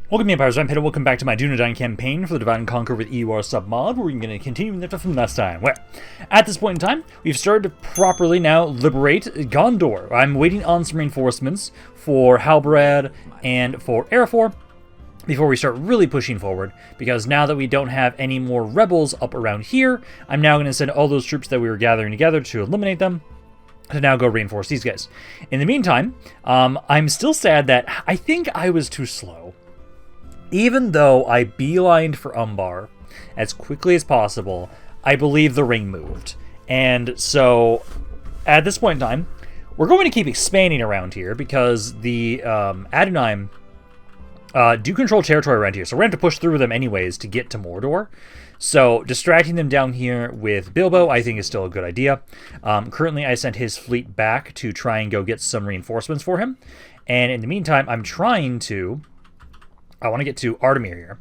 Welcome, Empires. I'm Peter. Welcome back to my Dunedain Campaign for the Divide and Conquer with EUR submod, where we're going to continue from last time. Well, at this point in time, we've started to properly now liberate Gondor. I'm waiting on some reinforcements for Halbarad and for Arafor before we start really pushing forward, because now that we don't have any more rebels up around here, I'm now going to send all those troops that we were gathering together to eliminate them to now go reinforce these guys. In the meantime, I'm still sad that I think I was too slow. Even though I beelined for Umbar as quickly as possible, I believe the ring moved. And so, at this point in time, we're going to keep expanding around here because the Adonai do control territory around here. So we're going to have to push through them anyways to get to Mordor. So distracting them down here with Bilbo, I think, is still a good idea. Currently, I sent his fleet back to try and go get some reinforcements for him. And in the meantime, I want to get to Ardumir here,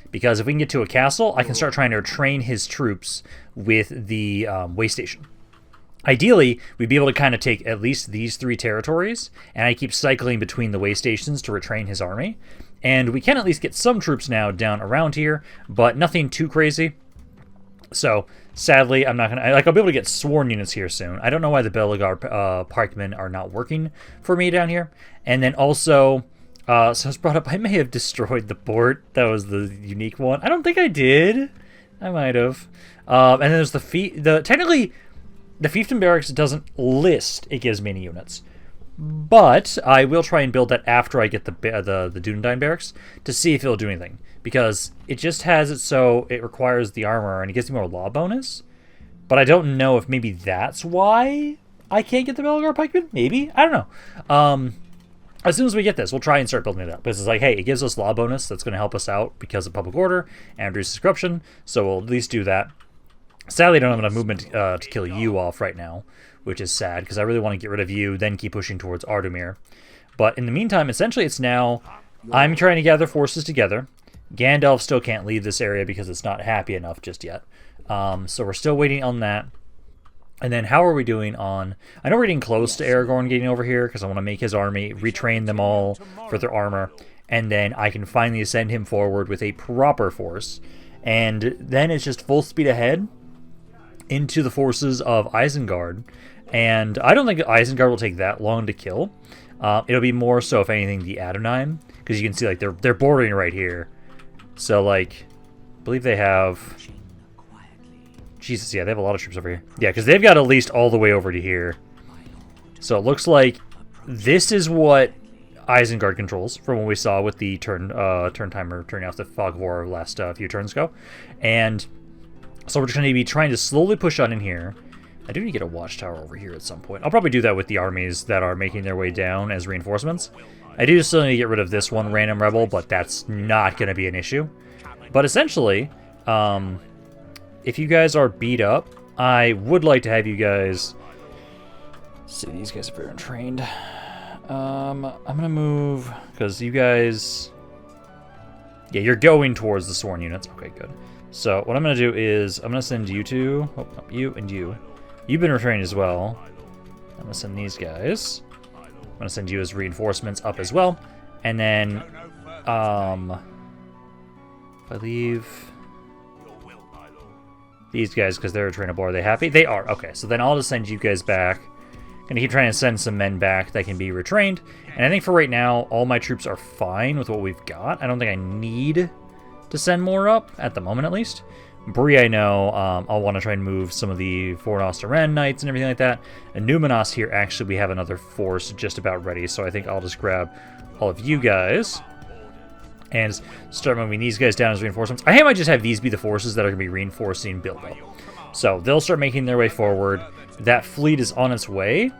because if we can get to a castle, I can start trying to train his troops with the way station. Ideally, we'd be able to kind of take at least these three territories, and I keep cycling between the way stations to retrain his army. And we can at least get some troops now down around here, but nothing too crazy. So, sadly, I'm not going to... I'll be able to get sworn units here soon. I don't know why the Belagar pikemen are not working for me down here. And then also... so I was brought up, I may have destroyed the port. That was the unique one. I don't think I did. I might have. And then there's technically, the Fiefdom Barracks doesn't list it gives me any units. But I will try and build that after I get the Dunedain Barracks to see if it'll do anything. Because it just has it so it requires the armor and it gives me more law bonus. But I don't know if maybe that's why I can't get the Belagar pikemen. Maybe? I don't know. As soon as we get this, we'll try and start building it up. Because it's like, hey, it gives us law bonus that's going to help us out because of public order and reduces corruption, so we'll at least do that. Sadly, I don't have enough movement to kill you off right now, which is sad, because I really want to get rid of you, then keep pushing towards Ardumir. But in the meantime, essentially it's now, I'm trying to gather forces together. Gandalf still can't leave this area because it's not happy enough just yet. So we're still waiting on that. And then how are we doing on... I know we're getting close to Aragorn getting over here because I want to make his army, retrain them all for their armor, and then I can finally send him forward with a proper force. And then it's just full speed ahead into the forces of Isengard. And I don't think Isengard will take that long to kill. It'll be more so, if anything, the Adonai, because you can see like they're bordering right here. So like, I believe they have... Jesus, yeah, they have a lot of troops over here. Yeah, because they've got at least all the way over to here. So it looks like this is what Isengard controls from what we saw with the turn timer turning off the Fog of War last few turns ago. And so we're just going to be trying to slowly push on in here. I do need to get a watchtower over here at some point. I'll probably do that with the armies that are making their way down as reinforcements. I do still need to get rid of this one random rebel, but that's not going to be an issue. But essentially... if you guys are beat up, I would like to have you guys... See, these guys are very untrained. I'm going to move, because you guys... Yeah, you're going towards the sworn units. Okay, good. So what I'm going to do is, I'm going to send you two... Oh, no, you and you. You've been retrained as well. I'm going to send these guys. I'm going to send you as reinforcements up as well. And then, if I leave... these guys, because they're trainable, are they happy? They are. Okay, so then I'll just send you guys back. Gonna keep trying to send some men back that can be retrained. And I think for right now, all my troops are fine with what we've got. I don't think I need to send more up, at the moment at least. Bree, I know, I'll want to try and move some of the Fornost Knights and everything like that. And Numenos here, actually, we have another force just about ready. So I think I'll just grab all of you guys and start moving these guys down as reinforcements. I might just have these be the forces that are going to be reinforcing Bilbo. So they'll start making their way forward. That fleet is on its way.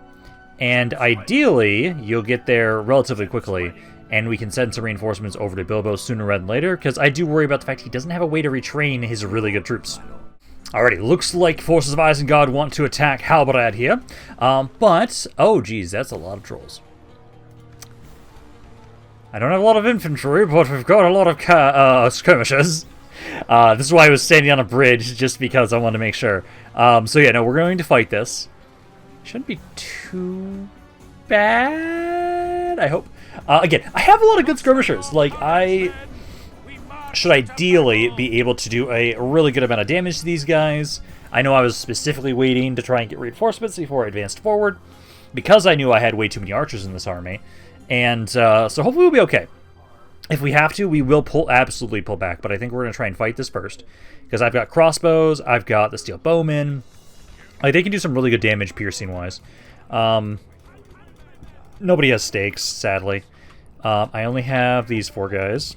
And ideally, you'll get there relatively quickly. And we can send some reinforcements over to Bilbo sooner rather than later. Because I do worry about the fact he doesn't have a way to retrain his really good troops. Alrighty, looks like forces of Isengard want to attack Halbarad here. But, oh geez, that's a lot of trolls. I don't have a lot of infantry, but we've got a lot of skirmishers. This is why I was standing on a bridge, just because I wanted to make sure. So yeah, no, we're going to fight this. Shouldn't be too bad, I hope. Again, I have a lot of good skirmishers. Like, should ideally be able to do a really good amount of damage to these guys. I know I was specifically waiting to try and get reinforcements before I advanced forward, because I knew I had way too many archers in this army. And so hopefully we'll be okay. If we have to, we will absolutely pull back, but I think we're going to try and fight this first. Because I've got crossbows, I've got the steel bowmen. Like, they can do some really good damage piercing-wise. Nobody has stakes, sadly. I only have these 4 guys.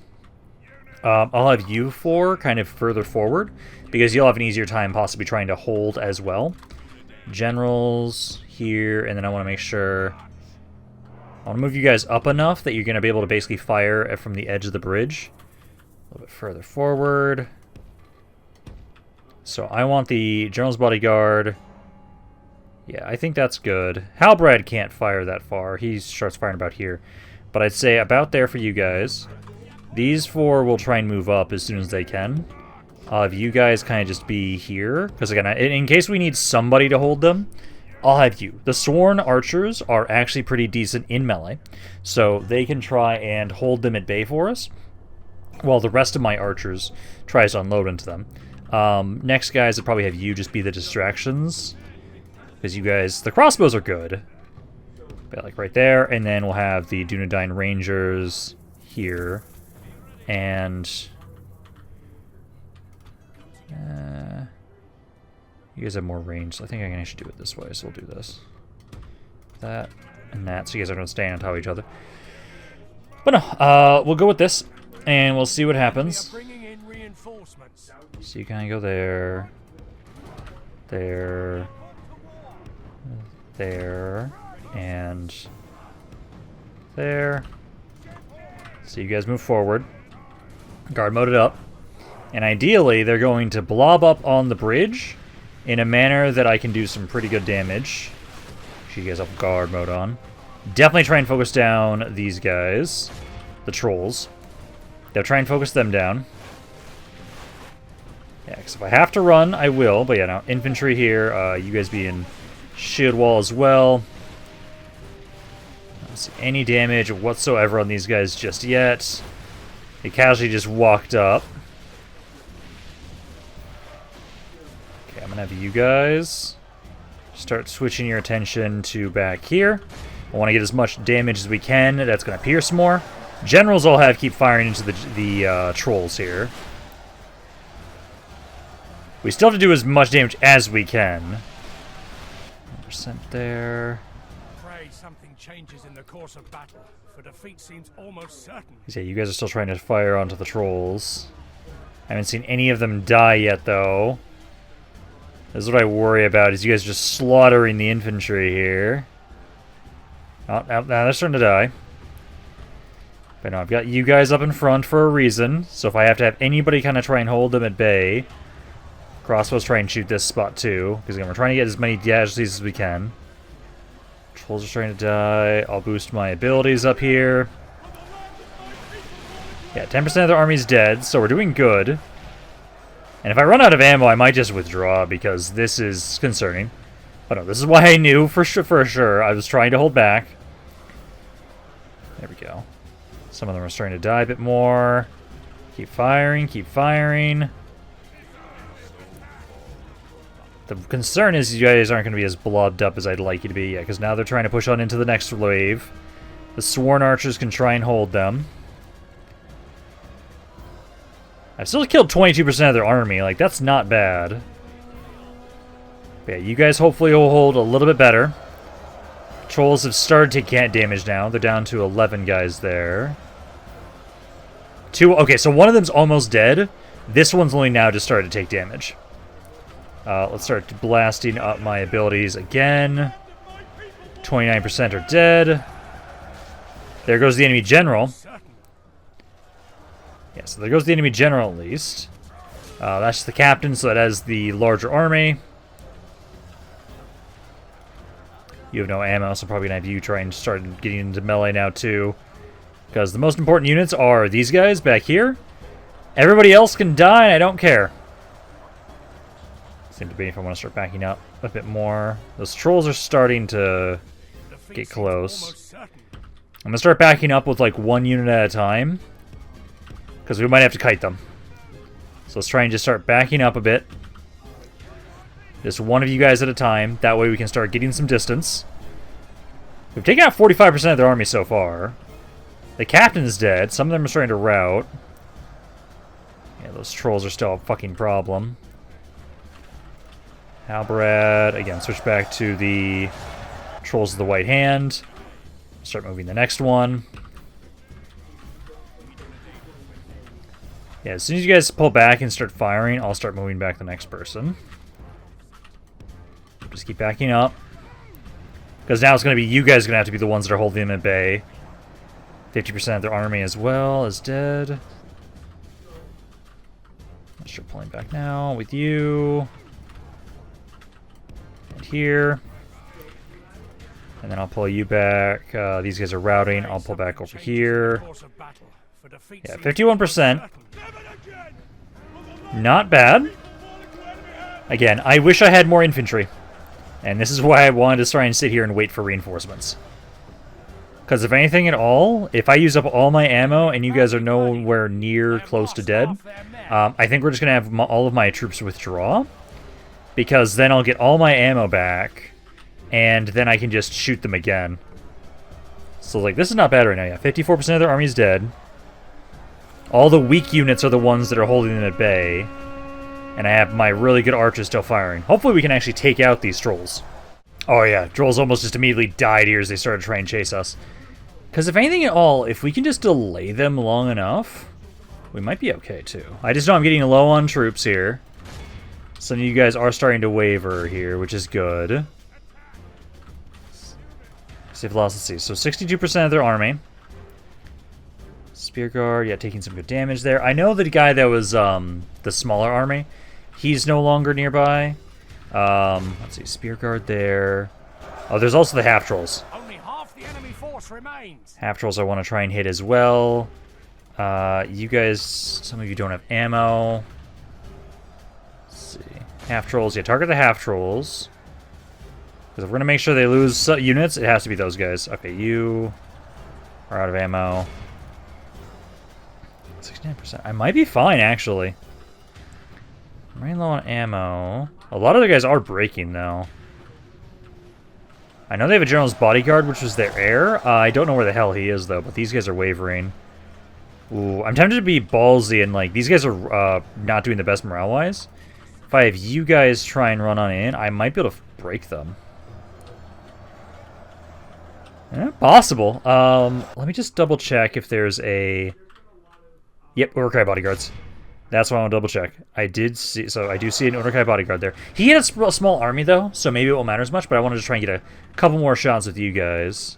I'll have you 4 kind of further forward, because you'll have an easier time possibly trying to hold as well. Generals here, and then I want to make sure... I want to move you guys up enough that you're going to be able to basically fire from the edge of the bridge. A little bit further forward. So I want the General's Bodyguard. Yeah, I think that's good. Halbrad can't fire that far. He starts firing about here. But I'd say about there for you guys. These 4 will try and move up as soon as they can. I'll have you guys kind of just be here. Because again, in case we need somebody to hold them, I'll have you. The Sworn Archers are actually pretty decent in melee. So they can try and hold them at bay for us, while the rest of my archers tries to unload into them. Next, guys, I'd probably have you just be the distractions. Because you guys... The crossbows are good. But like right there. And then we'll have the Dunedain Rangers here. And... you guys have more range, so I think I can actually do it this way, so we'll do this. That and that, so you guys are going to stay on top of each other. But no, we'll go with this, and we'll see what happens. So you kind of go there, there, there, and there. So you guys move forward. Guard mode it up. And ideally, they're going to blob up on the bridge in a manner that I can do some pretty good damage. So you guys have guard mode on. Definitely try and focus down these guys. The trolls. They'll try and focus them down. Yeah, because if I have to run, I will. But yeah, now, infantry here. You guys be in shield wall as well. I don't see any damage whatsoever on these guys just yet. They casually just walked up. I'm going to have you guys start switching your attention to back here. I want to get as much damage as we can. That's going to pierce more. Generals all have keep firing into the trolls here. We still have to do as much damage as we can. 1% there. Pray something changes in the course of battle, for defeat seems almost certain. Yeah, you guys are still trying to fire onto the trolls. I haven't seen any of them die yet, though. This is what I worry about, is you guys just slaughtering the infantry here. Oh, now they're starting to die. But no, I've got you guys up in front for a reason, so if I have to have anybody kind of try and hold them at bay, crossbows try and shoot this spot too, because again, we're trying to get as many casualties as we can. Trolls are trying to die. I'll boost my abilities up here. Yeah, 10% of their army's dead, so we're doing good. And if I run out of ammo, I might just withdraw, because this is concerning. But no, this is why I knew for sure I was trying to hold back. There we go. Some of them are starting to die a bit more. Keep firing, keep firing. The concern is you guys aren't going to be as blobbed up as I'd like you to be yet, because now they're trying to push on into the next wave. The Sworn Archers can try and hold them. I've still killed 22% of their army. Like, that's not bad. But yeah, you guys hopefully will hold a little bit better. Trolls have started to take damage now. They're down to 11 guys there. Okay, so one of them's almost dead. This one's only now just started to take damage. Let's start blasting up my abilities again. 29% are dead. There goes the enemy general. Yeah, so there goes the enemy general at least. That's the captain, so that has the larger army. You have no ammo, so probably going to have you try and start getting into melee now too. Because the most important units are these guys back here. Everybody else can die, and I don't care. Seem to be if I want to start backing up a bit more. Those trolls are starting to get close. I'm going to start backing up with like one unit at a time. Because we might have to kite them. So let's try and just start backing up a bit. Just one of you guys at a time. That way we can start getting some distance. We've taken out 45% of their army so far. The captain's dead. Some of them are starting to rout. Yeah, those trolls are still a fucking problem. Halberad. Again, switch back to the Trolls of the White Hand. Start moving the next one. Yeah, as soon as you guys pull back and start firing, I'll start moving back the next person. Just keep backing up. Because now it's going to be you guys going to have to be the ones that are holding them at bay. 50% of their army as well is dead. Let's start pulling back now with you. And here. And then I'll pull you back. These guys are routing. I'll pull back over here. Yeah, 51%. Not bad. Again, I wish I had more infantry. And this is why I wanted to try and sit here and wait for reinforcements. Because if anything at all, if I use up all my ammo and you guys are nowhere near close to dead, I think we're just going to have all of my troops withdraw. Because then I'll get all my ammo back, and then I can just shoot them again. So, like, this is not bad right now. Yeah, 54% of their army is dead. All the weak units are the ones that are holding them at bay. And I have my really good archers still firing. Hopefully we can actually take out these trolls. Oh yeah, trolls almost just immediately died here as they started to try and chase us. Because if anything at all, if we can just delay them long enough, we might be okay too. I just know I'm getting low on troops here. Some of you guys are starting to waver here, which is good. Save loss, let's see. So 62% of their army. Spear Guard, yeah, taking some good damage there. I know the guy that was the smaller army, he's no longer nearby. Let's see, Spear Guard there. Oh, there's also the half trolls. Only half the enemy force remains. Half trolls I want to try and hit as well. You guys, some of you don't have ammo. Let's see, half trolls. Yeah, target the half trolls. Because if we're gonna make sure they lose units, it has to be those guys. Okay, you are out of ammo. 69%. I might be fine, actually. I'm running low on ammo. A lot of the guys are breaking, though. I know they have a general's bodyguard, which was their heir. I don't know where the hell he is, though, but these guys are wavering. Ooh, I'm tempted to be ballsy, and, like, these guys are not doing the best morale-wise. If I have you guys try and run on in, I might be able to break them. Possible. Let me just double-check if there's a... Yep, Uruk-hai bodyguards. That's what I want to double check. I did see, so I do see an Uruk-hai bodyguard there. He had a small army though, so maybe it won't matter as much. But I wanted to try and get a couple more shots with you guys.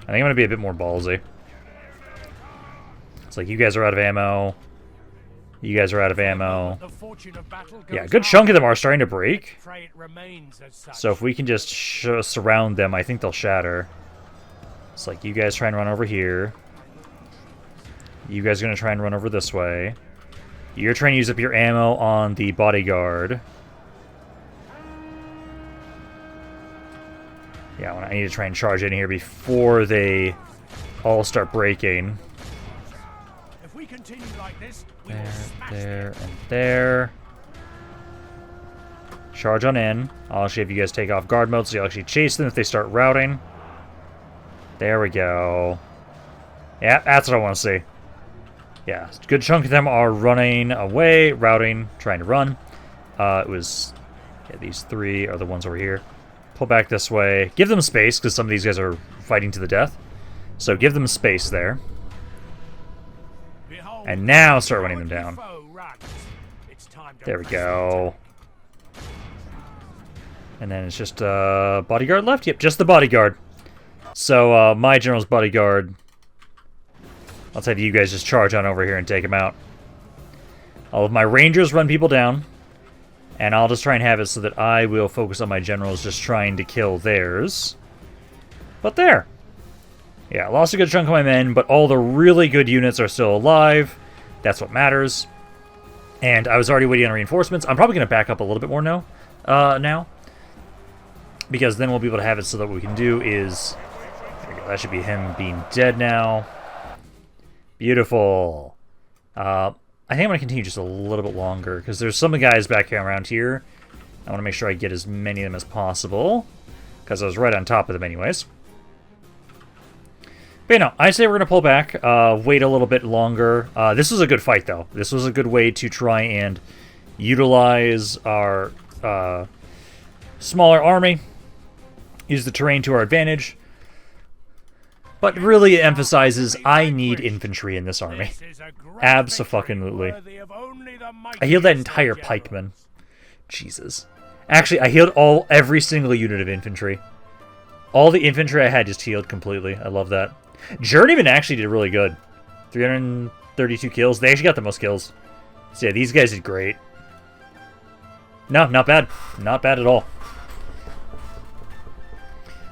I think I'm gonna be a bit more ballsy. It's like you guys are out of ammo. You guys are out of ammo. Yeah, a good chunk of them are starting to break. So if we can just surround them, I think they'll shatter. It's like you guys try and run over here. You guys are going to try and run over this way. You're trying to use up your ammo on the bodyguard. Yeah, I need to try and charge in here before they all start breaking. If we continue like this, we there, and there. Charge on in. I'll actually have you guys take off guard mode so you'll actually chase them if they start routing. There we go. Yeah, that's what I want to see. Yeah, a good chunk of them are running away, routing, trying to run. It was... Yeah, these three are the ones over here. Pull back this way. Give them space, because some of these guys are fighting to the death. So give them space there. And now start running them down. There we go. And then it's just bodyguard left? Yep, just the bodyguard. So my general's bodyguard... Let's have you guys just charge on over here and take him out. I'll have my rangers run people down. And I'll just try and have it so that I will focus on my generals just trying to kill theirs. But there. Yeah, lost a good chunk of my men, but all the really good units are still alive. That's what matters. And I was already waiting on reinforcements. I'm probably going to back up a little bit more now. Because then we'll be able to have it so that what we can do is... There we go, that should be him being dead now. Beautiful. I think I'm going to continue just a little bit longer, because there's some guys back here around here. I want to make sure I get as many of them as possible, because I was right on top of them anyways. But, you know, I say we're going to pull back, wait a little bit longer. This was a good fight, though. This was a good way to try and utilize our smaller army, use the terrain to our advantage. But really it emphasizes I need infantry in this army. Abso-fucking-lutely. I healed that entire pikeman. Jesus. Actually, I healed every single unit of infantry. All the infantry I had just healed completely. I love that. Journeyman actually did really good. 332 kills. They actually got the most kills. So yeah, these guys did great. No, not bad. Not bad at all.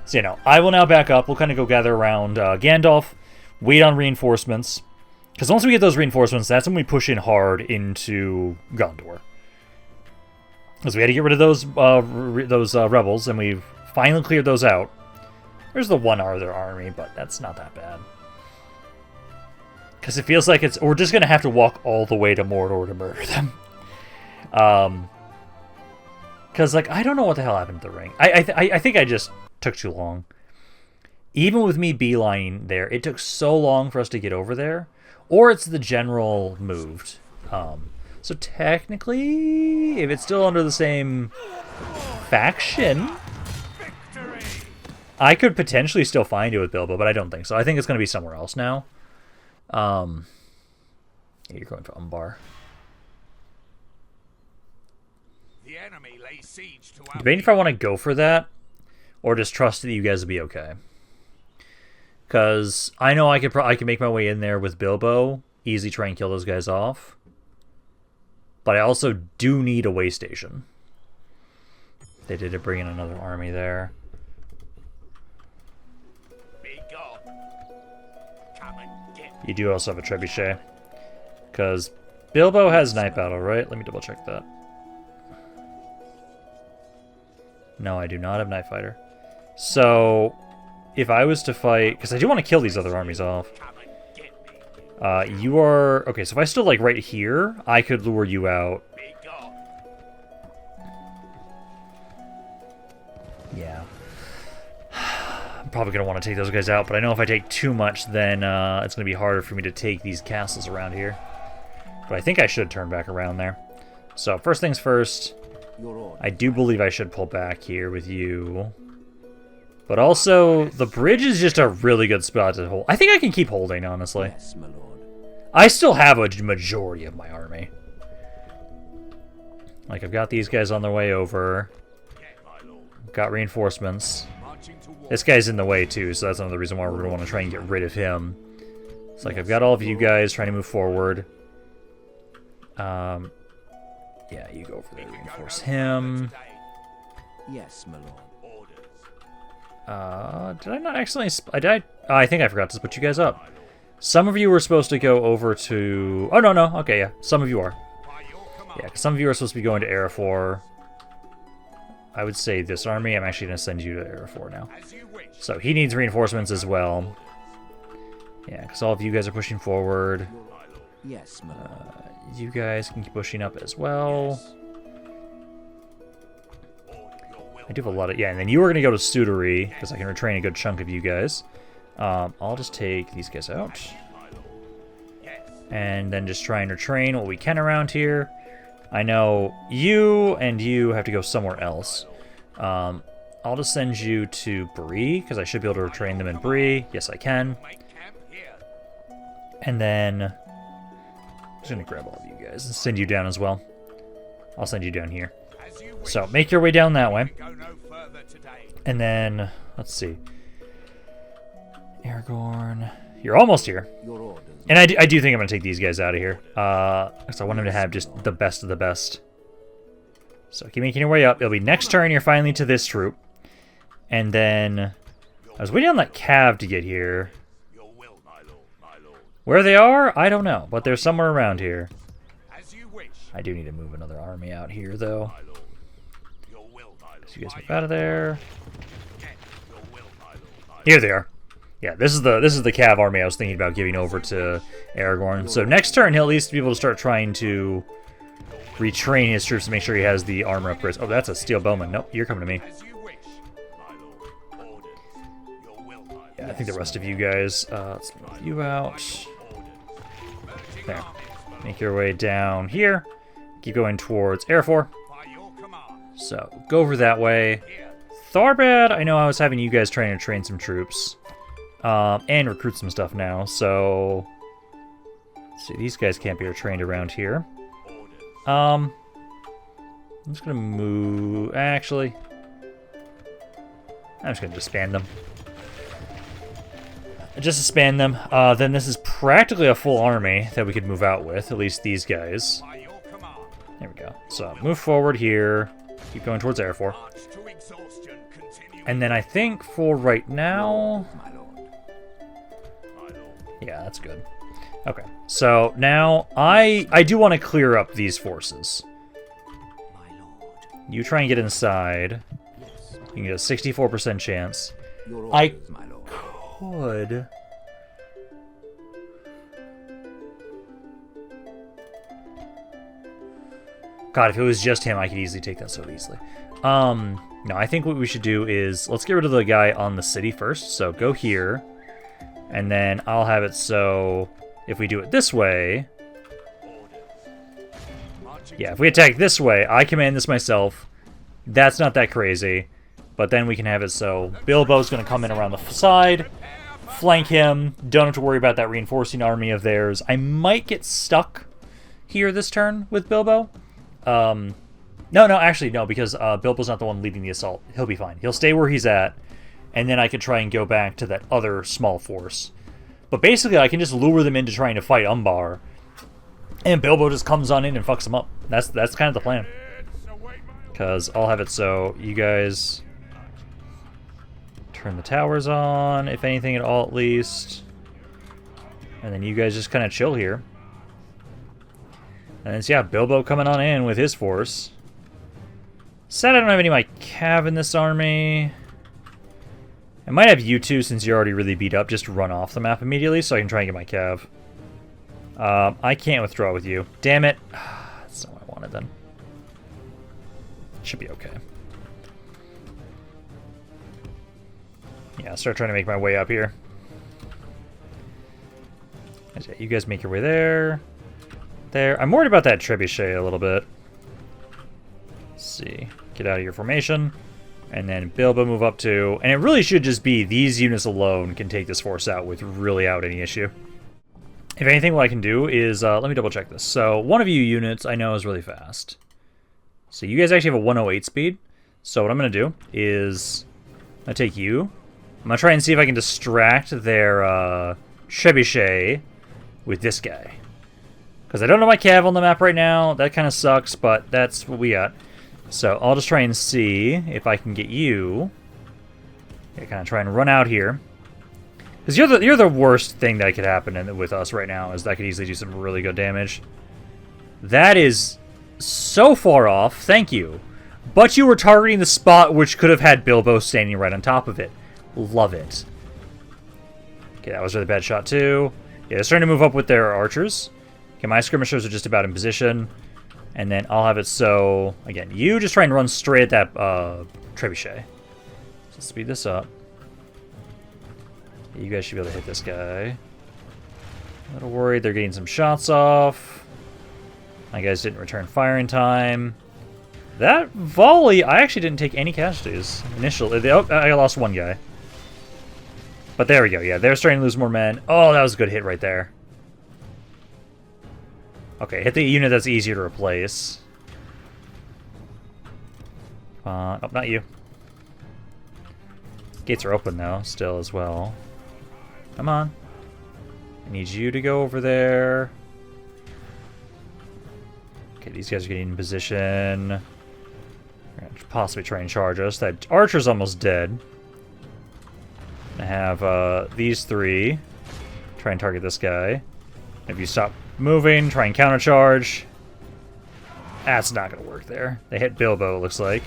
So, you know, I will now back up. We'll kind of go gather around Gandalf, wait on reinforcements. Because once we get those reinforcements, that's when we push in hard into Gondor. Because we had to get rid of those rebels, and we've finally cleared those out. There's the one other army, but that's not that bad. Because it feels like we're just going to have to walk all the way to Mordor to murder them. Because, like, I don't know what the hell happened to the ring. I think I just took too long. Even with me beelining there, it took so long for us to get over there. Or it's the general moved. So technically, if it's still under the same faction, I could potentially still find it with Bilbo, but I don't think so. I think it's going to be somewhere else now. Yeah, you're going for Umbar. The enemy lay siege to Debating if I want to go for that, or just trust that you guys will be okay. Because I know I could make my way in there with Bilbo, easily try and kill those guys off. But I also do need a way station. They did bring in another army there. Be gone. Come and get me. You do also have a trebuchet. Because Bilbo has night battle, right? Let me double check that. No, I do not have Night Fighter. So, if I was to fight... Because I do want to kill these other armies off. You are... Okay, so if I stood, like, right here, I could lure you out. Yeah. I'm probably going to want to take those guys out, but I know if I take too much, then it's going to be harder for me to take these castles around here. But I think I should turn back around there. So, first things first... I do believe I should pull back here with you. But also, the bridge is just a really good spot to hold. I think I can keep holding, honestly. Yes, my lord. I still have a majority of my army. Like, I've got these guys on their way over. Got reinforcements. This guy's in the way, too, so that's another reason why we're going to want to try and get rid of him. It's like, I've got all of you guys trying to move forward. Yeah, you go over there, reinforce him. Yes, my lord. Did I not accidentally... I think I forgot to put you guys up. Some of you were supposed to go over to... Oh, no. Okay, yeah. Some of you are. Yeah, because some of you are supposed to be going to Arafor. I would say this army. I'm actually going to send you to Arafor now. So he needs reinforcements as well. Yeah, because all of you guys are pushing forward. Yes, my lord. You guys can keep pushing up as well. I do have a lot of... Yeah, and then you are going to go to Sudery, because I can retrain a good chunk of you guys. I'll just take these guys out. And then just try and retrain what we can around here. I know you and you have to go somewhere else. I'll just send you to Bree, because I should be able to retrain them in Bree. Yes, I can. And then... I'm just going to grab all of you guys and send you down as well. I'll send you down here. So, make your way down that way. And then, let's see. Aragorn. You're almost here. And I do think I'm going to take these guys out of here. Because I want them to have just the best of the best. So, keep making your way up. It'll be next turn, you're finally to this troop. And then, I was waiting on that cav to get here. Where they are, I don't know, but they're somewhere around here. I do need to move another army out here, though. So you guys move out of there. Here they are. Yeah, this is the Cav army I was thinking about giving over to Aragorn. So next turn, he'll at least be able to start trying to retrain his troops to make sure he has the armor upgrades. Oh, that's a steel bowman. Nope, you're coming to me. Yeah, I think the rest of you guys, let's move you out. There. Make your way down here. Keep going towards Airfor. So, go over that way. Tharbad, I know I was having you guys trying to train some troops. And recruit some stuff now, so... Let's see, these guys can't be trained around here. I'm just gonna move... Actually... I'm just gonna disband them. Just disband them. Then this is practically a full army that we could move out with, at least these guys. There we go. So, move forward here. Keep going towards Airfor. And then I think for right now... Yeah, that's good. Okay, so now I do want to clear up these forces. You try and get inside. You can get a 64% chance. I could... God, if it was just him, I could easily take that so easily. No, I think what we should do is... Let's get rid of the guy on the city first. So go here. And then I'll have it so if we do it this way... Yeah, if we attack this way, I command this myself. That's not that crazy. But then we can have it so Bilbo's going to come in around the side, flank him. Don't have to worry about that reinforcing army of theirs. I might get stuck here this turn with Bilbo. No, actually, no, because Bilbo's not the one leading the assault. He'll be fine. He'll stay where he's at. And then I could try and go back to that other small force. But basically, I can just lure them into trying to fight Umbar. And Bilbo just comes on in and fucks them up. That's kind of the plan. Because I'll have it so you guys turn the towers on, if anything at all at least. And then you guys just kind of chill here. And it's, yeah, Bilbo coming on in with his force. Sad I don't have any of my cav in this army. I might have you two, since you're already really beat up, just run off the map immediately so I can try and get my cav. I can't withdraw with you. Damn it. That's not what I wanted then. Should be okay. Yeah, I'll start trying to make my way up here. You guys make your way there. There. I'm worried about that trebuchet a little bit. Let's see. Get out of your formation. And then Bilbo move up to... And it really should just be these units alone can take this force out without any issue. If anything, what I can do is... let me double check this. So, one of you units I know is really fast. So you guys actually have a 108 speed. So what I'm going to do is... I'm going to take you. I'm going to try and see if I can distract their trebuchet with this guy. Because I don't know my cav on the map right now. That kind of sucks, but that's what we got. So I'll just try and see if I can get you. Yeah, kind of try and run out here. Because you're the worst thing that could happen with us right now, is that could easily do some really good damage. That is so far off. Thank you. But you were targeting the spot which could have had Bilbo standing right on top of it. Love it. Okay, that was a really bad shot too. Yeah, they're starting to move up with their archers. Okay, my skirmishers are just about in position. And then I'll have it so, again, you just try and run straight at that trebuchet. So speed this up. You guys should be able to hit this guy. A little worried they're getting some shots off. My guys didn't return fire in time. That volley, I actually didn't take any casualties initially. Oh, I lost one guy. But there we go, yeah, they're starting to lose more men. Oh, that was a good hit right there. Okay, hit the unit that's easier to replace. Oh, not you. Gates are open, though, still as well. Come on. I need you to go over there. Okay, these guys are getting in position. They're going to possibly try and charge us. That archer's almost dead. I have these three. Try and target this guy. If you stop moving, try and countercharge. That's not going to work there. They hit Bilbo, it looks like.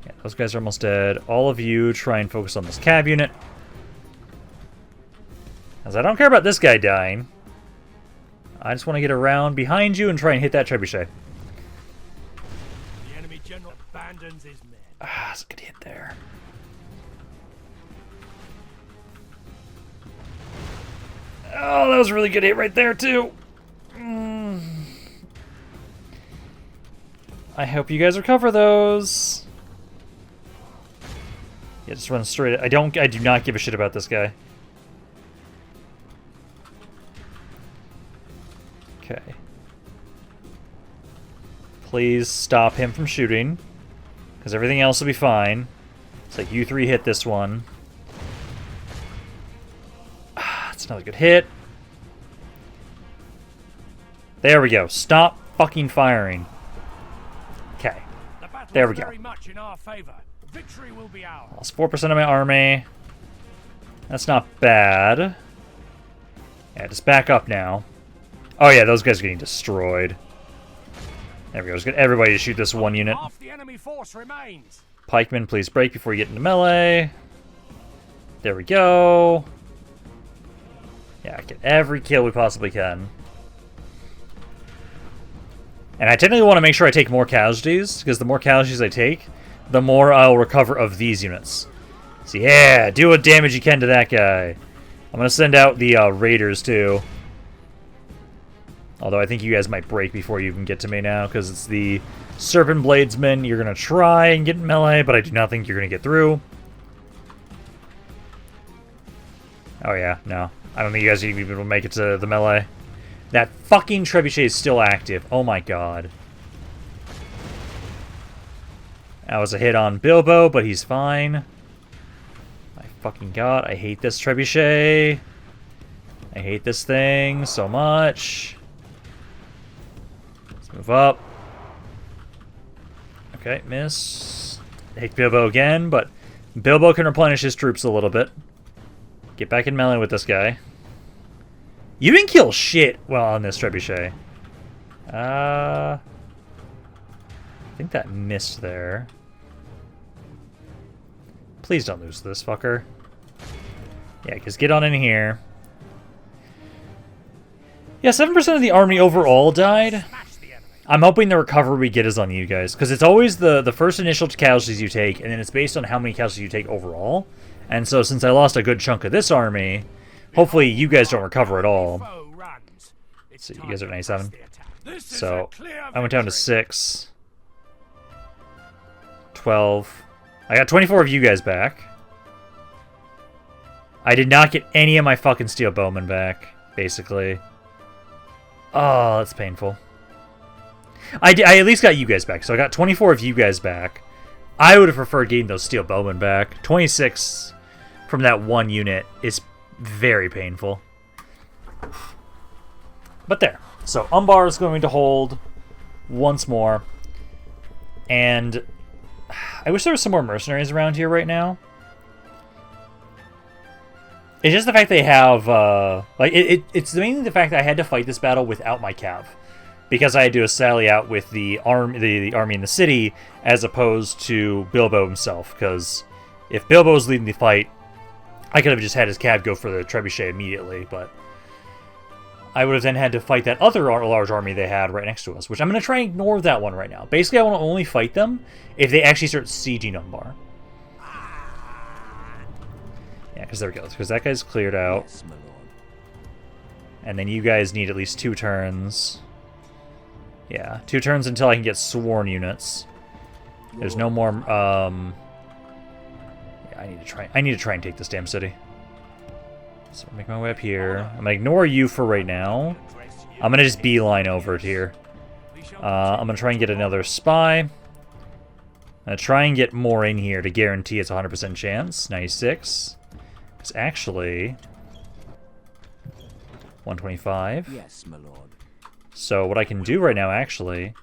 Yeah, those guys are almost dead. All of you try and focus on this cav unit. As I don't care about this guy dying. I just want to get around behind you and try and hit that trebuchet. The enemy general abandons his men. Ah, that's a good hit there. Oh, that was a really good hit right there, too. I hope you guys recover those. Yeah, just run straight. I do not give a shit about this guy. Okay. Please stop him from shooting, because everything else will be fine. It's like you three hit this one. Ah, that's another good hit. There we go. Stop fucking firing. Okay. There we go. Very much in our favor. Victory will be ours. Lost 4% of my army. That's not bad. Yeah, just back up now. Oh yeah, those guys are getting destroyed. There we go. Just get everybody to shoot this one unit. Half the enemy force remains. Pikemen, please break before you get into melee. There we go. Yeah, get every kill we possibly can. And I technically want to make sure I take more casualties, because the more casualties I take, the more I'll recover of these units. So yeah, do what damage you can to that guy. I'm going to send out the raiders too. Although I think you guys might break before you even get to me now, because it's the Serpent Bladesmen. You're going to try and get in melee, but I do not think you're going to get through. Oh yeah, no. I don't think you guys are even able to make it to the melee. That fucking trebuchet is still active. Oh my god. That was a hit on Bilbo, but he's fine. My fucking god, I hate this trebuchet. I hate this thing so much. Let's move up. Okay, miss. Hit Bilbo again, but Bilbo can replenish his troops a little bit. Get back in melee with this guy. You didn't kill shit well on this trebuchet. I think that missed there. Please don't lose this fucker. Yeah, because get on in here. Yeah, 7% of the army overall died. I'm hoping the recovery we get is on you guys, because it's always the first initial casualties you take, and then it's based on how many casualties you take overall. And so since I lost a good chunk of this army, hopefully you guys don't recover at all. So you guys are at 97. So I went down to 6. 12. I got 24 of you guys back. I did not get any of my fucking steel bowmen back, basically. Oh, that's painful. I at least got you guys back, so I got 24 of you guys back. I would have preferred getting those steel bowmen back. 26 from that one unit is very painful. But there. So Umbar is going to hold once more. And I wish there was some more mercenaries around here right now. It's just the fact they have, it's mainly the fact that I had to fight this battle without my cav. Because I had to sally out with the army in the city, as opposed to Bilbo himself. Because if Bilbo was leading the fight, I could have just had his cav go for the trebuchet immediately, but I would have then had to fight that other large army they had right next to us, which I'm going to try and ignore that one right now. Basically, I want to only fight them if they actually start sieging Umbar. Yeah, because there we go. Because that guy's cleared out. Yes, my lord. And then you guys need at least 2 turns. Yeah, 2 turns until I can get sworn units. There's no more, yeah, I need to try and take this damn city. So make my way up here. I'm gonna ignore you for right now. I'm gonna just beeline over it here. I'm gonna try and get another spy. I'm gonna try and get more in here to guarantee it's a 100% chance. 96. It's actually 125. Yes, my lord. So what I can do right now, actually,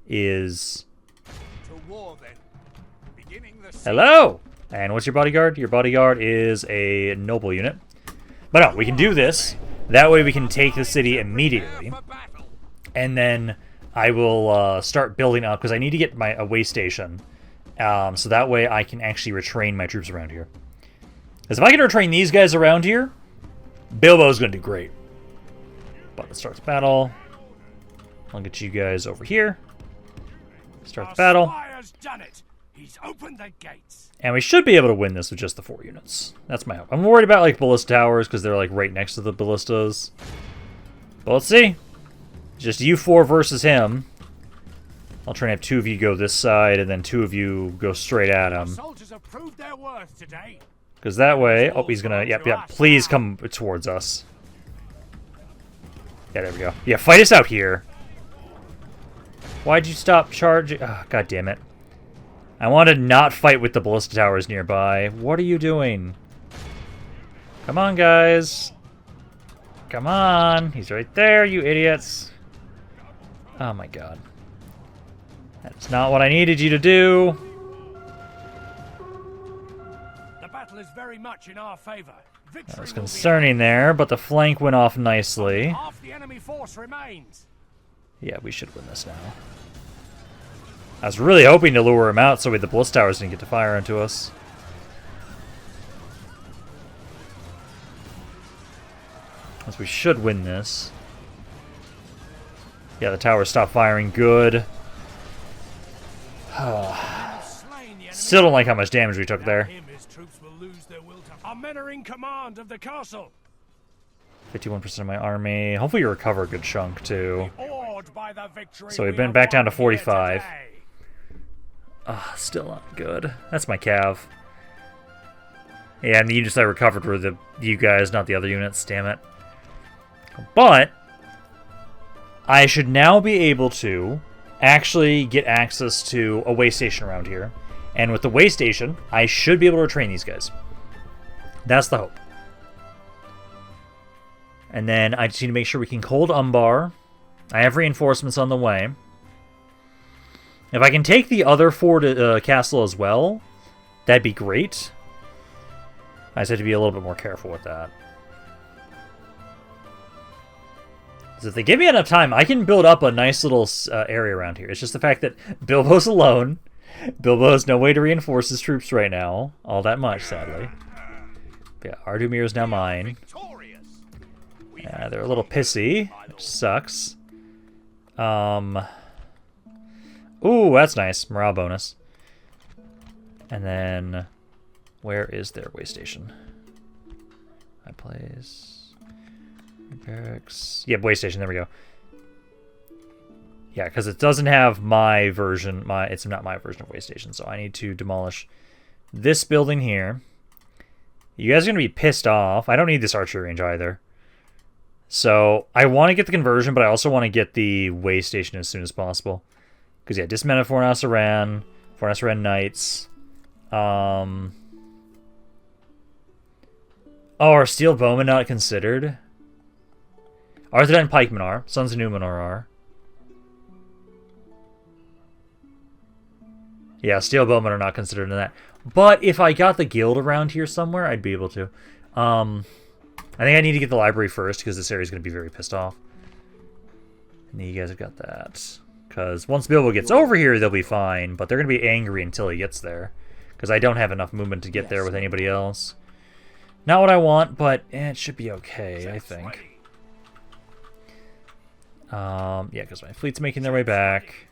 is... Hello! And what's your bodyguard? Your bodyguard is a noble unit. But no, we can do this. That way we can take the city immediately. And then I will start building up, because I need to get a way station So that way I can actually retrain my troops around here. Because if I can retrain these guys around here, Bilbo's going to do great. But let's start the battle. I'll get you guys over here. Start the battle. Done it. He's opened the gates. And we should be able to win this with just the 4 units. That's my hope. I'm worried about like ballista towers because they're like right next to the ballistas. But let's see. Just you 4 versus him. I'll try and have 2 of you go this side and then 2 of you go straight at him. Soldiers have proved their worth today. Because that way... Oh, he's gonna... Yep. Please come towards us. Yeah, there we go. Yeah, fight us out here. Why'd you stop charging? Oh, God damn it. I want to not fight with the ballista towers nearby. What are you doing? Come on, guys. Come on. He's right there, you idiots. Oh, my God. That's not what I needed you to do. The battle is very much in our favor. That was concerning there, but the flank went off nicely. Half the enemy force remains. Yeah, we should win this now. I was really hoping to lure him out so the ballista towers didn't get to fire into us. As we should win this. Yeah, the towers stopped firing. Good. Still don't like how much damage we took there. Our men are in command of the castle. 51% of my army. Hopefully you recover a good chunk too. Awed by the victory So we've been back down to 45. Still not good. That's my cav. Yeah, and the units I recovered were you guys, not the other units. Damn it. But I should now be able to actually get access to a way station around here. And with the way station, I should be able to train these guys. That's the hope. And then I just need to make sure we can hold Umbar. I have reinforcements on the way. If I can take the other fort castle as well, that'd be great. I just have to be a little bit more careful with that. Because if they give me enough time, I can build up a nice little area around here. It's just the fact that Bilbo's alone. Bilbo has no way to reinforce his troops right now. All that much, sadly. But yeah, Ardumir is now mine. They're a little pissy, which sucks. Ooh, that's nice. Morale bonus. And then, where is their way station? My place. Barracks. Yeah, way station. There we go. Yeah, because it doesn't have my version. It's not my version of way station, so I need to demolish this building here. You guys are gonna be pissed off. I don't need this archery range either. So I want to get the conversion, but I also want to get the way station as soon as possible. Because, yeah, dismounted Fornasaran Knights. Oh, are Steel Bowmen not considered? Arthedain Pikemen are. Sons of Numenor are. Yeah, Steel Bowmen are not considered in that. But if I got the guild around here somewhere, I'd be able to. I think I need to get the library first because this area is going to be very pissed off. And you guys have got that. Because once Bilbo gets over here, they'll be fine. But they're going to be angry until he gets there. Because I don't have enough movement to get there with anybody else. Not what I want, but it should be okay, I think. Yeah, because my fleet's making their way back.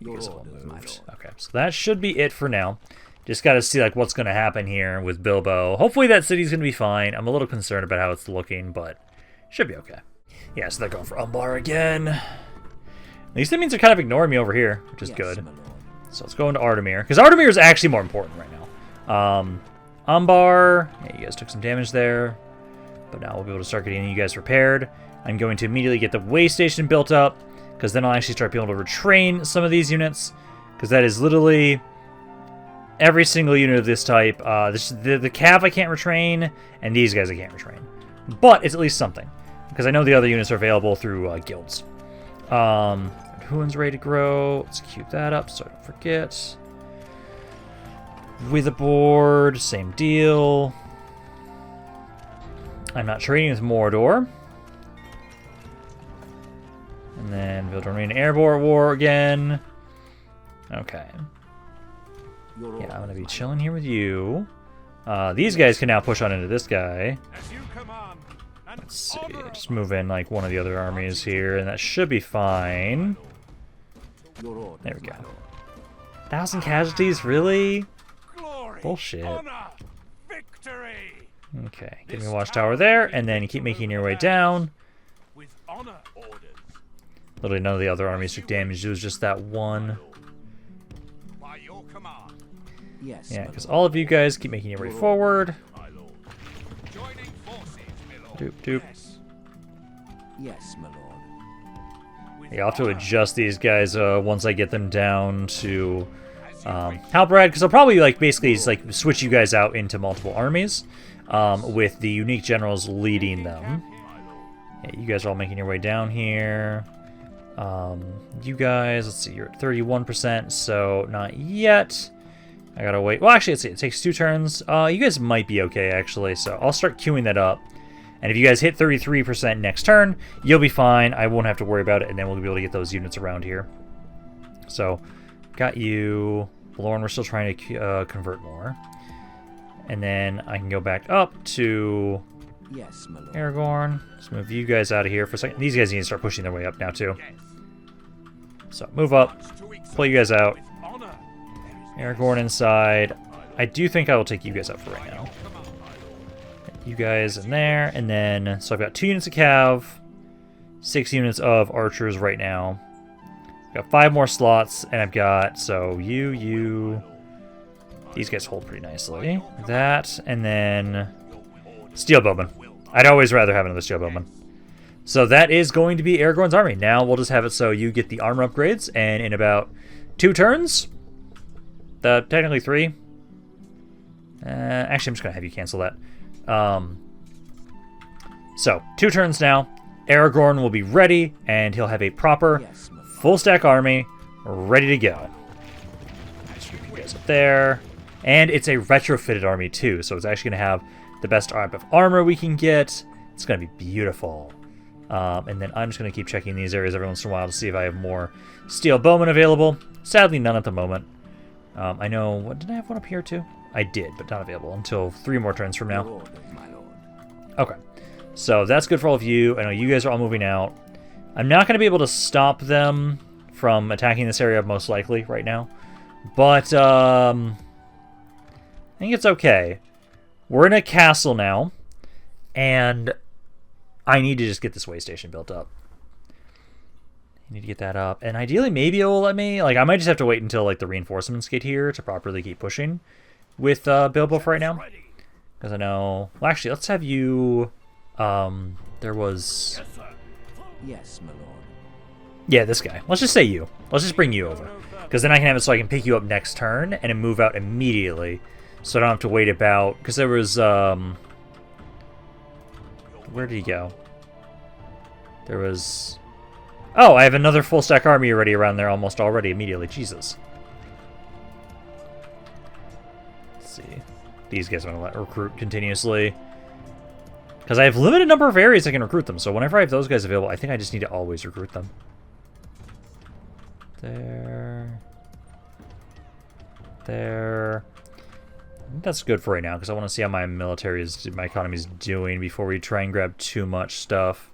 Okay, so that should be it for now. Just got to see like what's going to happen here with Bilbo. Hopefully that city's going to be fine. I'm a little concerned about how it's looking, but should be okay. Yeah, so they're going for Umbar again. At least that means they're kind of ignoring me over here, which is good. So let's go into Ardumir, because Ardumir is actually more important right now. Umbar, yeah, you guys took some damage there, but now we'll be able to start getting you guys repaired. I'm going to immediately get the way station built up, because then I'll actually start being able to retrain some of these units, because that is literally every single unit of this type. The Cav I can't retrain, and these guys I can't retrain. But it's at least something, because I know the other units are available through guilds. Huon's ready to grow. Let's keep that up so I don't forget. With a board, same deal. I'm not trading with Mordor. And then build Armenian Airborne War again. Okay. Yeah, I'm gonna be chilling here with you. These guys can now push on into this guy. As you command, and Let's see, honor just move in like one of the other armies here, and that should be fine. Your orders, There we go. my lord. 1,000 casualties, really? glory, Bullshit. honor, victory. Okay, give me a watchtower there, and then you keep making your way down. With honor orders. Literally none of the other armies took damage, it was just that one. By your command, Yes, Yeah, my because lord. all of you guys keep making your way forward. my lord. Joining forces, my lord. Doop, doop. Yes. Yes, my lord. With Yeah, I'll have to honor, adjust these guys once I get them down to Halbrad, because I'll probably like basically just, like switch you guys out into multiple armies, with the unique generals leading them. Yeah, you guys are all making your way down here. You guys, let's see, you're at 31%, so not yet. I gotta wait. Well, actually, let's see, it takes 2 turns. You guys might be okay, actually, so I'll start queuing that up. And if you guys hit 33% next turn, you'll be fine. I won't have to worry about it, and then we'll be able to get those units around here. So, got you. Lorne, we're still trying to convert more. And then I can go back up to Yes, my lord. Aragorn. Let's move you guys out of here for a second. These guys need to start pushing their way up now, too. So, move up. Pull you guys out. with honor. There is Aragorn inside. I do think I will take you guys up for right now. You guys in there, and then, so I've got 2 units of cav, 6 units of archers right now. I've got 5 more slots, and I've got, so you, these guys hold pretty nicely. That, and then steel bowman. I'd always rather have another steel bowman. So that is going to be Aragorn's army. Now we'll just have it so you get the armor upgrades, and in about 2 turns, technically 3. Actually, I'm just gonna have you cancel that. So 2 turns now. Aragorn will be ready, and he'll have a proper Yes, my lord. full stack army ready to go. Just move you guys up there, and it's a retrofitted army too, so it's actually gonna have the best type of armor we can get. It's gonna be beautiful. And then I'm just gonna keep checking these areas every once in a while to see if I have more steel bowmen available. Sadly, none at the moment. I know. What did I have one up here too? I did, but not available until 3 more turns from Your now. orders, my lord. Okay. So that's good for all of you. I know you guys are all moving out. I'm not going to be able to stop them from attacking this area most likely right now. But I think it's okay. We're in a castle now. And I need to just get this way station built up. I need to get that up. And ideally, maybe it will let me. Like, I might just have to wait until like the reinforcements get here to properly keep pushing with Bilbo for right now. ready. Because I know... Well, actually, let's have you... there was... Yes, sir. Yes, my lord. Yeah, this guy. Let's just say you. Let's just bring you over. Because then I can have it so I can pick you up next turn and then move out immediately. So I don't have to wait about... Because there was... Where did he go? There was... Oh, I have another full stack army already around there almost already immediately. Jesus. Let's see. These guys I'm going to let recruit continuously. Because I have limited number of areas I can recruit them. So whenever I have those guys available, I think I just need to always recruit them. There. There. I think that's good for right now because I want to see how my military is, my economy is doing before we try and grab too much stuff.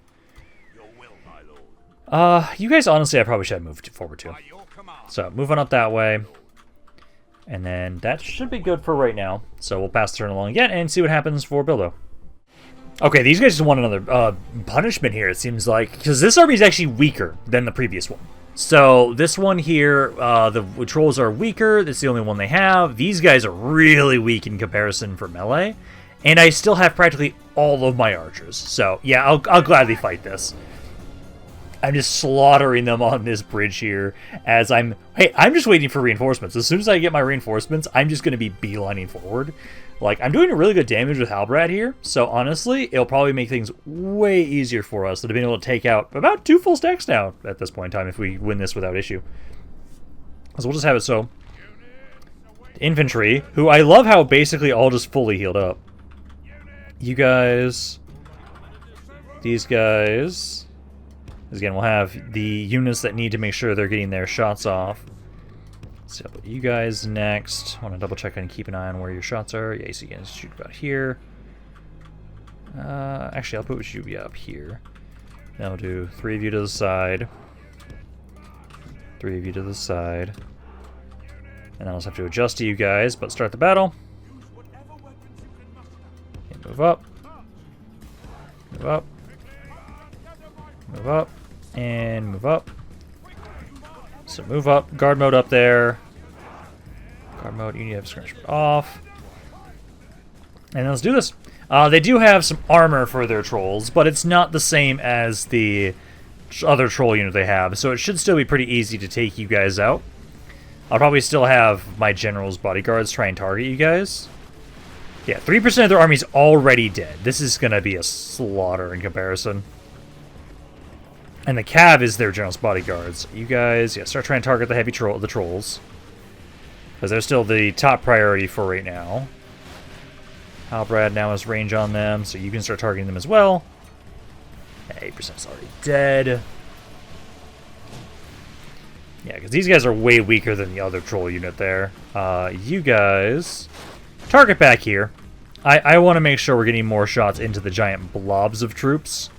Your will, my lord. You guys, honestly, I probably should have moved forward too. By your command. So moving up that way, and then that should be good for right now. So we'll pass the turn along again and see what happens for Bilbo. Okay, these guys just want another punishment here. It seems like because this army is actually weaker than the previous one. So this one here, the trolls are weaker. That's the only one they have. These guys are really weak in comparison for melee, and I still have practically all of my archers. So yeah, I'll gladly fight this. I'm just slaughtering them on this bridge here as I'm just waiting for reinforcements. As soon as I get my reinforcements, I'm just going to be beelining forward. Like, I'm doing really good damage with Halbrad here, so honestly, it'll probably make things way easier for us to be able to take out about 2 full stacks now at this point in time if we win this without issue. So we'll just have it so. Infantry, who I love how basically all just fully healed up. You guys, these guys. Again, we'll have the units that need to make sure they're getting their shots off. So I'll put you guys next. Want to double check and keep an eye on where your shots are. Yeah, so you can shoot about here. Actually, I'll put you up here. Then I'll do 3 of you to the side. 3 of you to the side. And then I'll just have to adjust to you guys, but start the battle. Okay, move up. Move up. Move up. And move up. So move up. Guard mode up there. Guard mode, you need to have skirmish mode off. And then let's do this. They do have some armor for their trolls, but it's not the same as the other troll unit they have, so it should still be pretty easy to take you guys out. I'll probably still have my general's bodyguards try and target you guys. Yeah, 3% of their army's already dead. This is going to be a slaughter in comparison. And the cav is their general's bodyguards. You guys, yeah, start trying to target the heavy the trolls. Because they're still the top priority for right now. Halbrad now has range on them, so you can start targeting them as well. Yeah, 8% is already dead. Yeah, because these guys are way weaker than the other troll unit there. You guys target back here. I want to make sure we're getting more shots into the giant blobs of troops.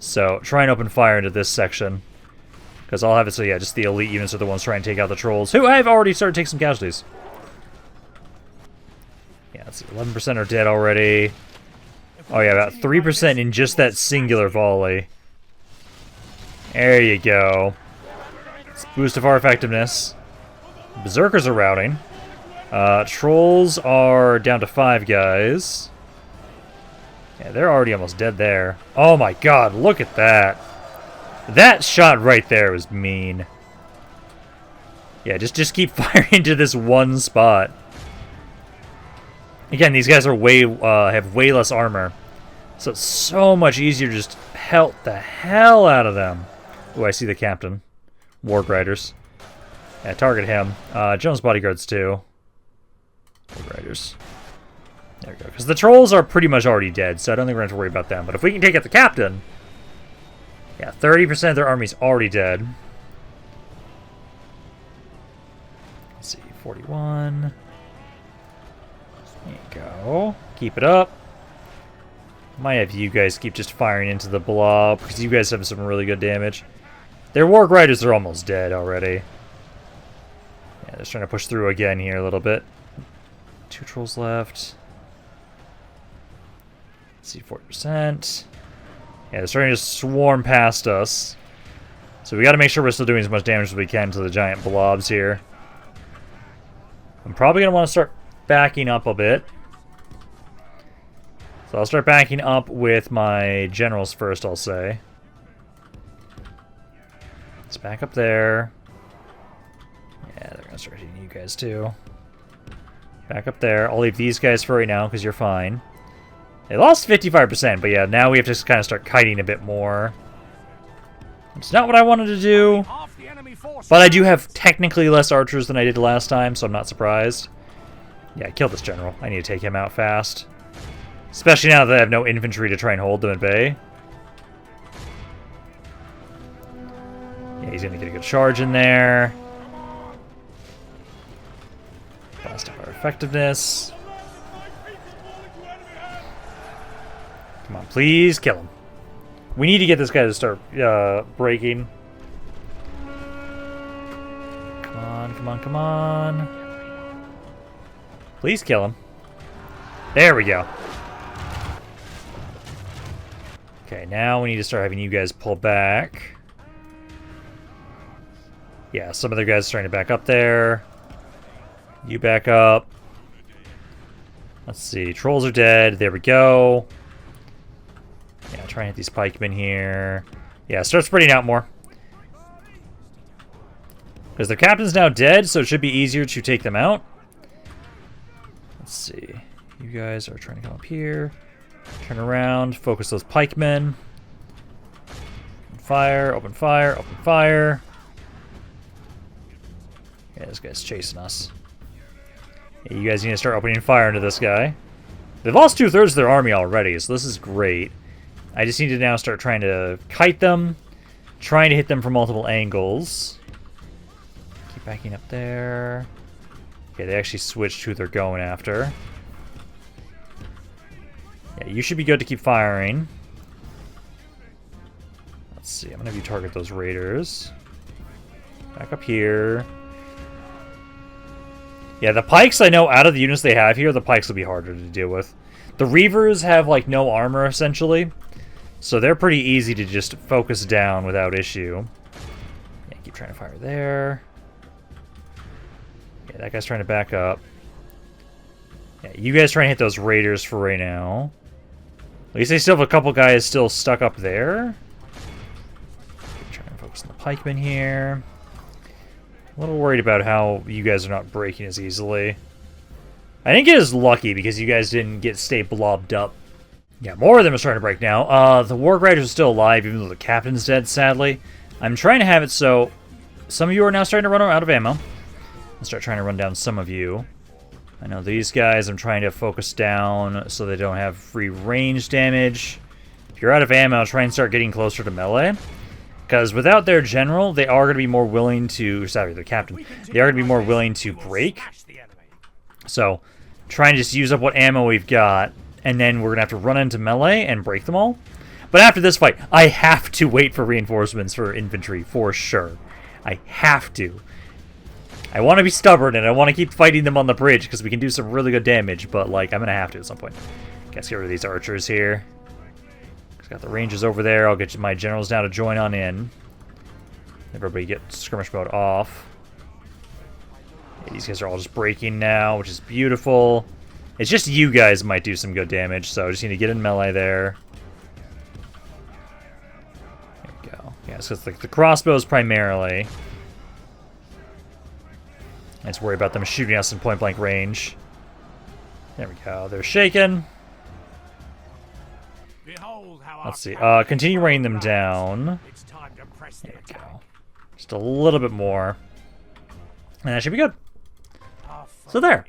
So try and open fire into this section. Because I'll have it so, yeah, just the elite units are the ones trying to take out the trolls, who I've already started to take some casualties. Yeah, let's see, 11% are dead already. Oh yeah, about 3% in just that singular volley. There you go. Let's boost of our effectiveness. Berserkers are routing. Trolls are down to 5 guys. Yeah, they're already almost dead there. Oh my god, look at that. That shot right there was mean. Yeah, just keep firing into this one spot. Again, these guys are have way less armor. So it's so much easier to just pelt the hell out of them. Oh, I see the captain. Warg Riders. Yeah, target him. Jones bodyguards too. Warg Riders. There we go. Because the trolls are pretty much already dead, so I don't think we're going to have to worry about them. But if we can take out the captain... Yeah, 30% of their army's already dead. Let's see, 41... There you go. Keep it up. Might have you guys keep just firing into the blob, because you guys have some really good damage. Their Warg Riders are almost dead already. Yeah, they're just trying to push through again here a little bit. 2 trolls left. Let's see, 40%. Yeah, they're starting to swarm past us. So we got to make sure we're still doing as much damage as we can to the giant blobs here. I'm probably going to want to start backing up a bit. So I'll start backing up with my generals first, I'll say. Let's back up there. Yeah, they're going to start hitting you guys too. Back up there. I'll leave these guys for right now because you're fine. They lost 55%, but yeah, now we have to kind of start kiting a bit more. It's not what I wanted to do. But I do have technically less archers than I did last time, so I'm not surprised. Yeah, kill this general. I need to take him out fast. Especially now that I have no infantry to try and hold them at bay. Yeah, he's going to get a good charge in there. Blast up our effectiveness. Come on, please kill him. We need to get this guy to start breaking. Come on, come on, come on. Please kill him. There we go. Okay, now we need to start having you guys pull back. Yeah, some other guys are starting to back up there. You back up. Let's see. Trolls are dead. There we go. Yeah, try and hit these pikemen here. Yeah, start spreading out more. Because their captain's now dead, so it should be easier to take them out. Let's see. You guys are trying to come up here. Turn around. Focus those pikemen. Open fire. Open fire. Open fire. Yeah, this guy's chasing us. Yeah, you guys need to start opening fire into this guy. They've lost 2/3 of their army already, so this is great. I just need to now start trying to kite them. Trying to hit them from multiple angles. Backing up there. Okay, they actually switched who they're going after. Yeah, you should be good to keep firing. Let's see, I'm gonna have you target those raiders. Back up here. Yeah, the pikes, I know, out of the units they have here, the pikes will be harder to deal with. The Reavers have, like, no armor, essentially. So they're pretty easy to just focus down without issue. Yeah, keep trying to fire there. Yeah, that guy's trying to back up. Yeah, you guys try and hit those raiders for right now. At least they still have a couple guys still stuck up there. Trying to focus on the pikemen here. A little worried about how you guys are not breaking as easily. I didn't get as lucky because you guys didn't stay blobbed up. Yeah, more of them are starting to break now. The War Riders are still alive, even though the captain's dead, sadly. I'm trying to have it so some of you are now starting to run out of ammo. I'll start trying to run down some of you. I know these guys I'm trying to focus down so they don't have free range damage. If you're out of ammo, try and start getting closer to melee. Because without their general, they are going to be more willing to... Sorry, their captain. They are going to be more willing to break. So, try and just use up what ammo we've got. And then we're going to have to run into melee and break them all. But after this fight, I have to wait for reinforcements for infantry, for sure. I have to. I want to be stubborn, and I want to keep fighting them on the bridge, because we can do some really good damage. But, like, I'm going to have to at some point. Let's get rid of these archers here. Got the rangers over there. I'll get my generals now to join on in. Everybody get skirmish mode off. Yeah, these guys are all just breaking now, which is beautiful. It's just you guys might do some good damage, so I just need to get in melee there. There we go. Yeah, so it's like the crossbows primarily. Let's worry about them shooting us in point-blank range. There we go. They're shaken. Let's see. Continue raining them down. There we go. Just a little bit more. And that should be good. So there.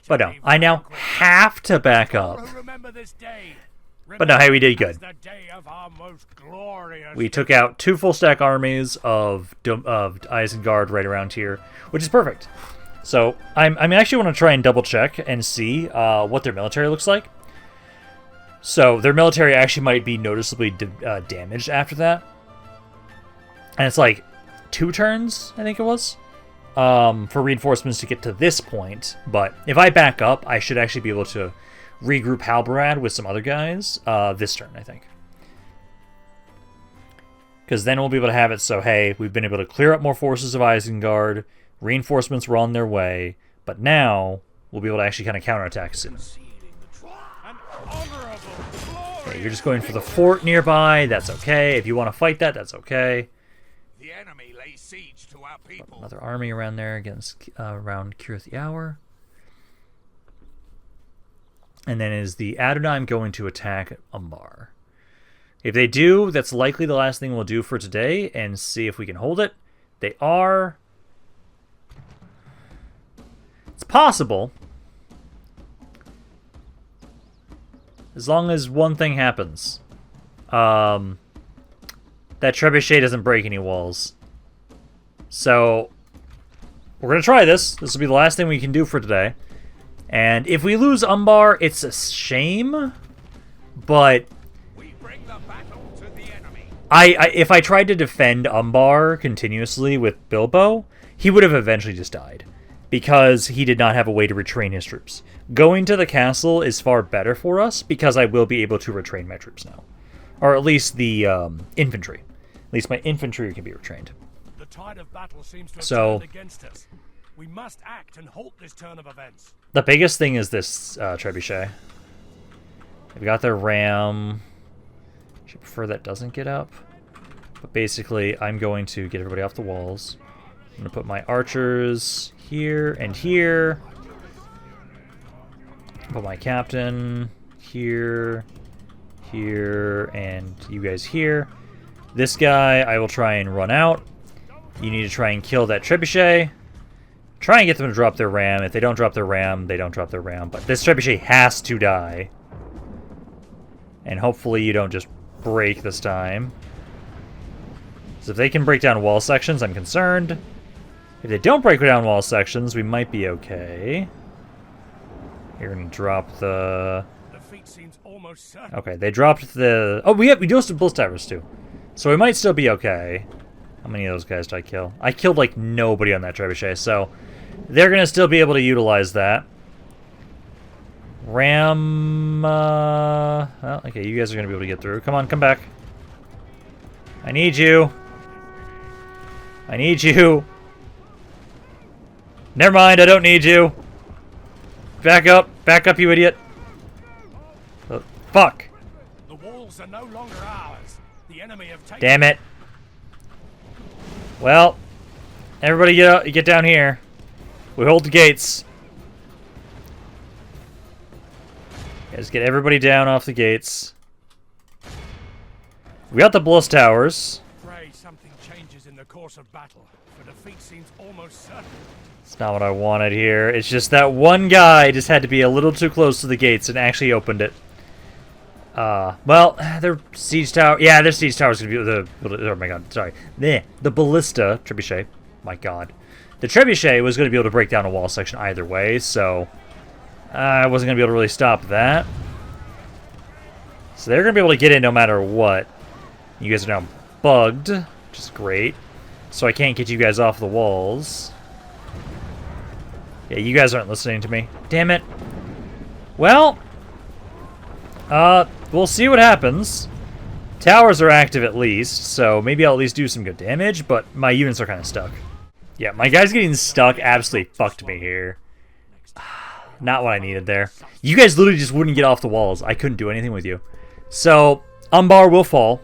But no, I now have to back up. But no, hey, we did good. We took out 2 full stack armies of Isengard right around here, which is perfect. So I actually want to try and double check and see what their military looks like. So their military actually might be noticeably damaged after that. And it's like 2 turns, I think it was, for reinforcements to get to this point. But if I back up, I should actually be able to regroup Halbarad with some other guys this turn, I think. Because then we'll be able to have it so, hey, we've been able to clear up more forces of Isengard, reinforcements were on their way, but now we'll be able to actually kind of counterattack soon. Okay, you're just going for the fort nearby. That's okay. If you want to fight that, that's okay. The enemy lays siege to our people. Another army around there against around Kirith the Hour. And then is the Adonai going to attack Umbar? If they do, that's likely the last thing we'll do for today, and see if we can hold it. They are. It's possible. As long as one thing happens. That trebuchet doesn't break any walls. So, we're going to try this. This will be the last thing we can do for today. And if we lose Umbar, it's a shame. But We bring the battle to the enemy. if I tried to defend Umbar continuously with Bilbo, he would have eventually just died. Because he did not have a way to retrain his troops. Going to the castle is far better for us because I will be able to retrain my troops now. Or at least the infantry. At least my infantry can be retrained. The tide of battle seems to have So, turned against us. We must act and halt this turn of events. the biggest thing is this trebuchet. They've got their ram. I prefer that doesn't get up. But basically, I'm going to get everybody off the walls. I'm going to put my archers here and here. Put my captain here, here, and you guys here. This guy, I will try and run out. You need to try and kill that trebuchet. Try and get them to drop their ram. If they don't drop their ram, they don't drop their ram. But this trebuchet has to die. And hopefully you don't just break this time. So if they can break down wall sections, I'm concerned. If they don't break down wall sections, we might be okay. You're gonna drop the... Defeat seems almost certain. Okay, they dropped the... Oh, we do have some Blitz Towers, too. So we might still be okay. How many of those guys did I kill? I killed, like, nobody on that trebuchet, so... They're gonna still be able to utilize that. Well, okay, you guys are gonna be able to get through. Come on, come back. I need you. I need you. Never mind, I don't need you. Back up, you idiot. Fuck. The walls are no longer ours. The enemy have taken. Damn it. Well, everybody get down here. We hold the gates. Let's get everybody down off the gates. We got the Blitz Towers. Pray something changes in the course of battle, for defeat seems almost certain. It's not what I wanted here. It's just that one guy just had to be a little too close to the gates and actually opened it. Well, their siege tower... Yeah, their siege tower is going to be... Oh my god, sorry. The ballista... Trebuchet. My god. The trebuchet was going to be able to break down a wall section either way, so... I wasn't going to be able to really stop that. So they're going to be able to get in no matter what. You guys are now bugged, which is great. So I can't get you guys off the walls. Yeah, you guys aren't listening to me. Damn it. Well, we'll see what happens. Towers are active at least, so maybe I'll at least do some good damage, but my units are kind of stuck. Yeah, my guys getting stuck absolutely fucked me here. Not what I needed there. You guys literally just wouldn't get off the walls. I couldn't do anything with you. So, Umbar will fall.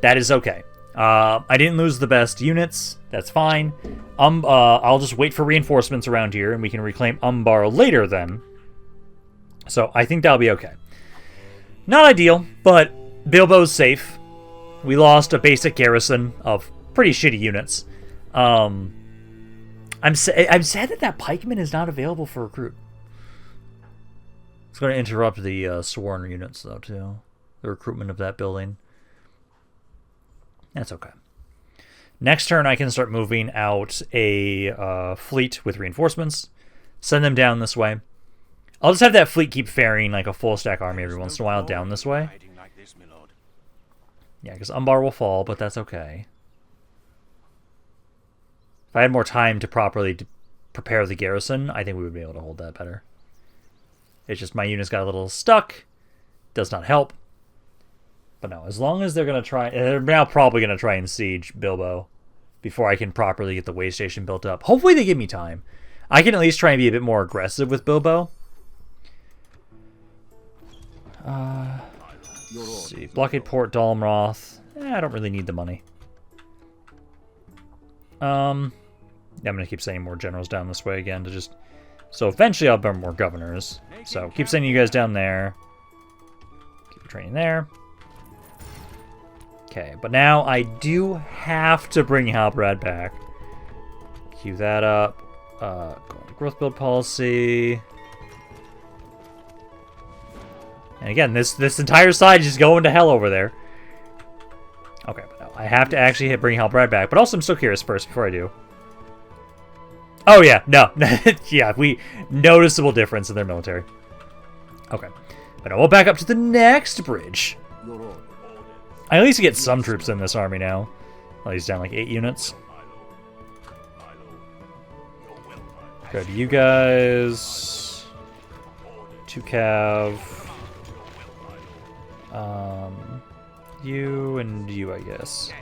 That is okay. I didn't lose the best units. That's fine. I'll just wait for reinforcements around here, and we can reclaim Umbar later then. So, I think that'll be okay. Not ideal, but Bilbo's safe. We lost a basic garrison of pretty shitty units. I'm sad that pikeman is not available for recruit. It's going to interrupt the sworn units, though, too. The recruitment of that building. That's okay. Next turn, I can start moving out a fleet with reinforcements. Send them down this way. I'll just have that fleet keep ferrying like a full stack army every once in a while down this way. Yeah, because Umbar will fall, but that's okay. If I had more time to properly prepare the garrison, I think we would be able to hold that better. It's just my units got a little stuck. Does not help. But no, as long as they're going to try... They're now probably going to try and siege Bilbo before I can properly get the way station built up. Hopefully they give me time. I can at least try and be a bit more aggressive with Bilbo. Let's see. Blockade Port, Dalmroth. I don't really need the money. Yeah, I'm going to keep sending more generals down this way again to just... So eventually I'll burn more governors. So keep sending you guys down there. Keep training there. Okay, but now I do have to bring Halbrad back. Cue that up. Go into growth build policy. And again, this entire side is just going to hell over there. Okay, but no, I have to actually bring Halbrad back. But also I'm still curious first before I do. Oh yeah, no. Yeah, noticeable difference in their military. Okay. But no, we'll back up to the next bridge. I at least get some troops in this army now. Well, he's down like 8 units. Good, you guys. 2 cav. You and you, I guess.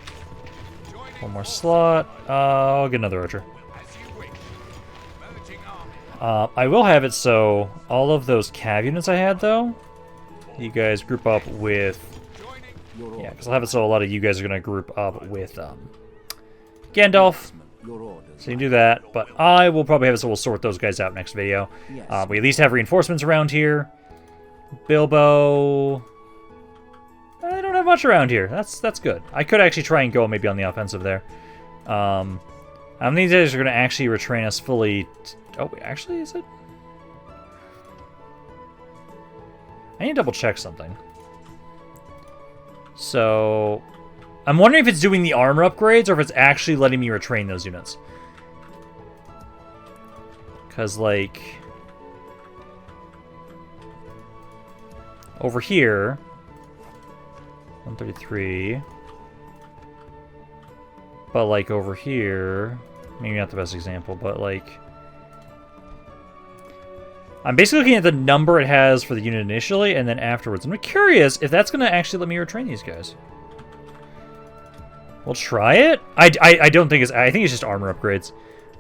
1 more slot. I'll get another archer. I will have it so all of those cav units I had, though, you guys group up with... Yeah, because I'll have it so a lot of you guys are going to group up with Gandalf. So you can do that, but I will probably have it so we'll sort those guys out next video. We at least have reinforcements around here. Bilbo... I don't have much around here. That's good. I could actually try and go maybe on the offensive there. How many days are going to actually retrain us fully... Oh, wait, actually, is it? I need to double check something. So, I'm wondering if it's doing the armor upgrades or if it's actually letting me retrain those units. Because, like, over here, 133. But, like, over here, maybe not the best example, but, like, I'm basically looking at the number it has for the unit initially, and then afterwards. I'm curious if that's going to actually let me retrain these guys. We'll try it. I don't think it's... I think it's just armor upgrades.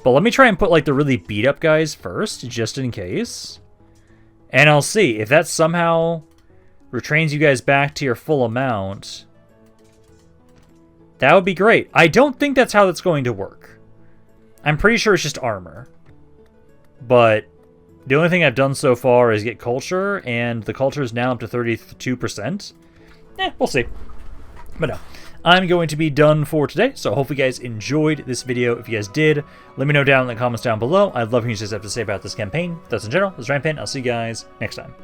But let me try and put, like, the really beat-up guys first, just in case. And I'll see. If that somehow retrains you guys back to your full amount, that would be great. I don't think that's how that's going to work. I'm pretty sure it's just armor. But the only thing I've done so far is get culture, and the culture is now up to 32%. We'll see. But no. I'm going to be done for today, so hopefully you guys enjoyed this video. If you guys did, let me know down in the comments down below. I'd love to hear what you guys have to say about this campaign. That's in general. This is Rampaned. I'll see you guys next time.